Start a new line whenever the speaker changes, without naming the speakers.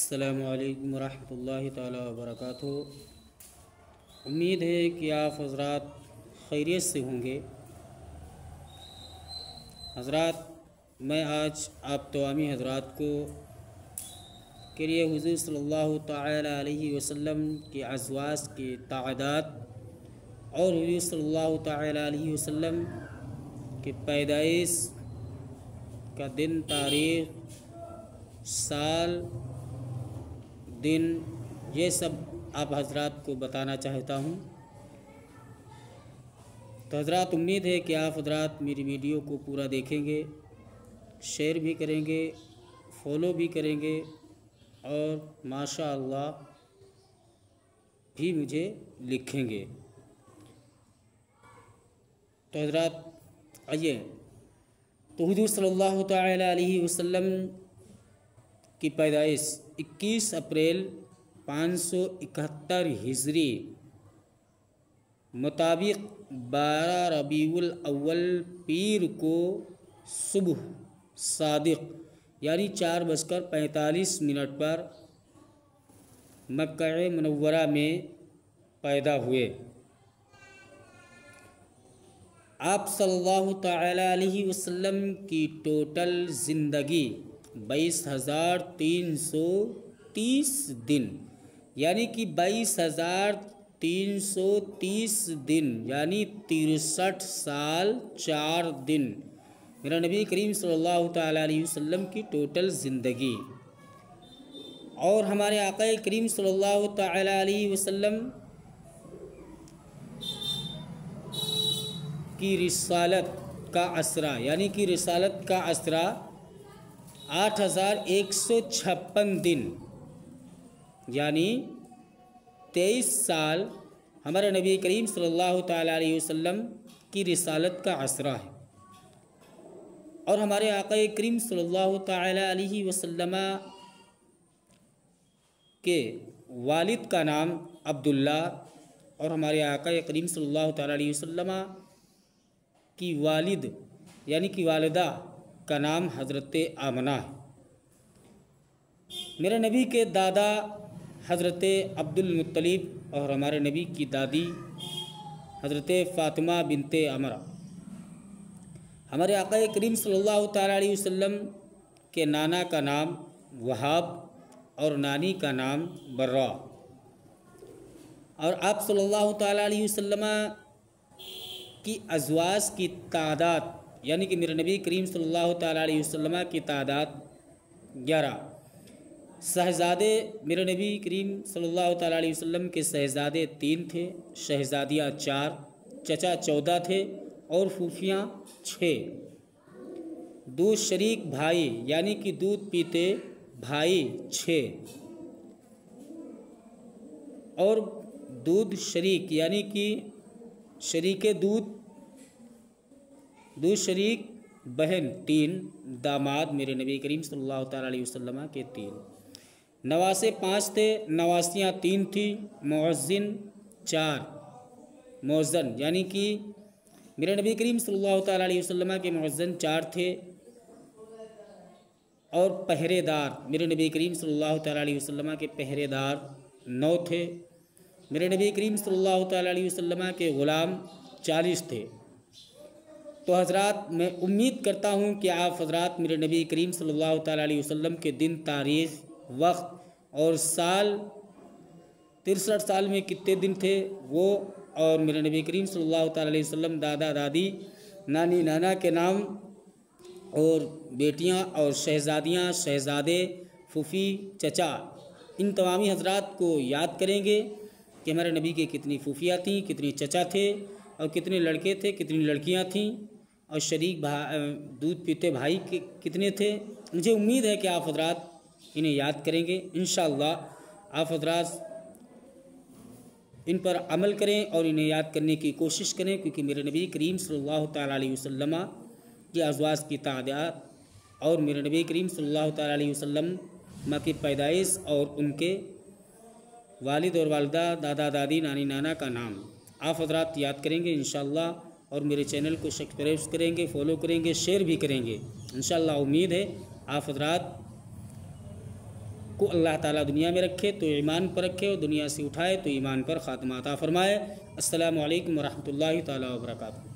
अस्सलामु अलैकुम वरहमतुल्लाहि ताला वबरकातुहू। उम्मीद है कि आप हज़रात खैरियत से होंगे। हज़रात, मैं आज आप तमामी हज़रात को के लिए हुज़ूर सल्लल्लाहु ताला अलैहि वसल्लम के अज़वाज के तादाद और हुज़ूर सल्लल्लाहु ताला अलैहि वसल्लम के पैदाइश का दिन, तारीख़, साल, दिन, ये सब आप हज़रात को बताना चाहता हूँ। तो हज़रात, उम्मीद है कि आप हज़रात मेरी वीडियो को पूरा देखेंगे, शेयर भी करेंगे, फॉलो भी करेंगे और माशाअल्लाह भी मुझे लिखेंगे। तो हज़रात आइए, तो हुज़ूर सल्लल्लाहु ताला अलैहि वसल्लम की पैदाइश 21 अप्रैल 571 हिजरी मुताबिक 12 रबीउल अव्वल पीर को सुबह सादिक यानी 4:45 पर मक्का मुनव्वरा में पैदा हुए। आप सल्लल्लाहु ताला अलैहि वसल्लम की टोटल ज़िंदगी 22,330 दिन यानी कि 22,330 दिन यानी 63 साल 4 दिन मेरा नबी करीम सल्लल्लाहु ताला अलैहि वसल्लम की टोटल ज़िंदगी। और हमारे आका करीम सल्लल्लाहु ताला अलैहि वसल्लम की रिसालत का असरा यानी कि रिसालत का असरा 8,156 दिन यानी 23 साल हमारे नबी करीम सल्लल्लाहु ताला अलैहि वसल्लम की रिसालत का असरा है। और हमारे आका करीम सल्लल्लाहु ताला अलैहि वसल्लम के वालिद का नाम अब्दुल्ला और हमारे आका करीम सल्लल्लाहु ताला अलैहि वसल्लम की वालिद यानी कि वालिदा का नाम हज़रत आमना है। मेरे नबी के दादा हज़रत अब्दुल मुत्तलिब और हमारे नबी की दादी हज़रत फ़ातिमा बिनते अमरा। हमारे आका करीम सल्लल्लाहु ताला अलैहि वसल्लम के नाना का नाम वहाब और नानी का नाम बर्रा। और आप सल्लल्लाहु ताला अलैहि वसल्लम की अज़वाज की तादाद यानी कि मेरे नबी करीम सल्लल्लाहु ताला अलैहि वसल्लम की तादाद 11। शहज़ादे मेरे नबी करीम सल्लल्लाहु ताला अलैहि वसल्लम के शहज़ादे 3 थे, शहज़ादियाँ 4, चचा 14 थे और फूफियाँ 6। दूध शरीक भाई यानी कि दूध पीते भाई 6 और दूध शरीक यानी कि शरीके दूध शरीक बहन 3, दामाद मेरे नबी करीम सल्लल्लाहु ताला अलैहि वसल्लम के 3। नवासे 5 थे, नवासियाँ 3 थी, मुअज़्ज़िन 4, मुअज़्ज़न यानी कि मेरे नबी करीम सल्लल्लाहु ताला अलैहि वसल्लम के मुअज़्ज़िन 4 थे। और पहरेदार मेरे नबी करीम सल्लल्लाहु ताला अलैहि वसल्लम के पहरेदार 9 थे। मेरे नबी करीम सल्लल्लाहु ताला अलैहि वसल्लम के ग़ुलाम 40 थे। तो हज़रात, मैं उम्मीद करता हूँ कि आप हज़रात मेरे नबी करीम सल्लल्लाहु ताला अलैहि वसल्लम के दिन, तारीख़, वक्त और साल 63 साल में कितने दिन थे वो, और मेरे नबी करीम सल्लल्लाहु ताला अलैहि वसल्लम दादा दादी, नानी नाना के नाम और बेटियाँ और शहज़ादियाँ, शहज़ादे, फूफी, चचा, इन तमामी हज़रात को याद करेंगे कि हमारे नबी के कितनी फूफियाँ थीं, कितने चचा थे और कितने लड़के थे, कितनी लड़कियाँ थीं और शरीक दूध पीते भाई के कितने थे। मुझे उम्मीद है कि आप हज़रात इन्हें याद करेंगे। इंशाअल्लाह आप हज़रात इन पर अमल करें और इन्हें याद करने की कोशिश करें, क्योंकि मेरे नबी करीम सल्लल्लाहु ताला अलैहि वसल्लम की अज़वाज की तादाद और मेरे नबी करीम सल्लल्लाहु ताला अलैहि वसल्लम की पैदाइश और उनके वालिद और वालिदा, दादा दादी, नानी नाना का नाम आप हज़रात याद करेंगे इंशाअल्लाह। और मेरे चैनल को सब्सक्राइब करेंगे, फॉलो करेंगे, शेयर भी करेंगे इंशाअल्लाह। उम्मीद है आप हज़रात को अल्लाह ताला दुनिया में रखे तो ईमान पर रखे और दुनिया से उठाए तो ईमान पर ख़ात्मा अता फ़रमाए। अस्सलामु अलैकुम व रहमतुल्लाहि ताला व बरकातुहू।